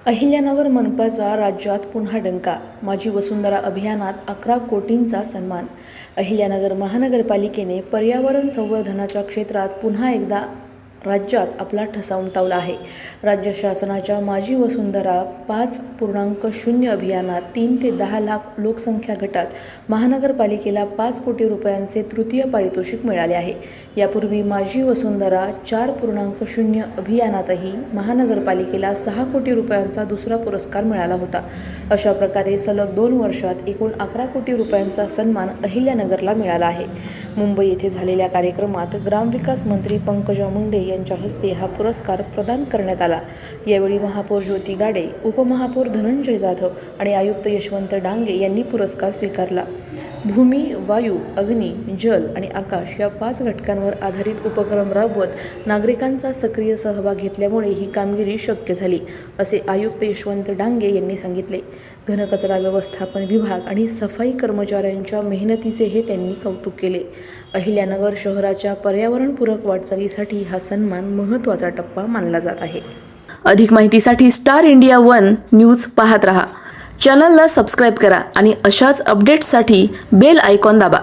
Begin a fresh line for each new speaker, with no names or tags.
अहिल्यानगर मनपाचा राज्यात पुन्हा डंका. माझी वसुंधरा अभियानात 11 कोटींचा सन्मान. अहिल्यानगर महानगरपालिकेने पर्यावरण संवर्धनाच्या क्षेत्रात पुन्हा एकदा राज्यात आपला ठसा उमटवला आहे. राज्य शासनाच्या माझी वसुंधरा 5.0 अभियानात 3 ते 10 लाख लोकसंख्या गटात महानगरपालिकेला 5 कोटी रुपयांचे तृतीय पारितोषिक मिळाले आहे. यापूर्वी माझी वसुंधरा 4.0 अभियानातही महानगरपालिकेला 6 कोटी रुपयांचा दुसरा पुरस्कार मिळाला होता. अशा प्रकारे सलग 2 वर्षात एकूण 11 कोटी रुपयांचा सन्मान अहिल्यानगरला मिळाला आहे. मुंबई येथे झालेल्या कार्यक्रमात ग्रामविकास मंत्री पंकजा मुंडे यांच्या हस्ते हा पुरस्कार प्रदान करण्यात आला. यावेळी महापौर ज्योती गाडे, उपमहापौर धनंजय जाधव आणि आयुक्त यशवंत डांगे यांनी पुरस्कार स्वीकारला. भूमी, वायू, अग्नी, जल आणि आकाश या 5 घटकांवर आधारित उपक्रम राबवत नागरिकांचा सक्रिय सहभाग घेतल्यामुळे ही कामगिरी शक्य झाली, असे आयुक्त यशवंत डांगे यांनी सांगितले. घनकचरा व्यवस्थापन विभाग आणि सफाई कर्मचाऱ्यांच्या मेहनतीचे हे त्यांनी कौतुक केले. अहिल्यानगर शहराच्या पर्यावरणपूरक वाटचालीसाठी हा सन्मान महत्त्वाचा टप्पा मानला जात आहे. अधिक माहितीसाठी स्टार इंडिया 1 न्यूज पाहत रहा. चॅनलला सबस्क्राईब करा आणि अशाच अपडेट्ससाठी बेल आयकॉन दाबा.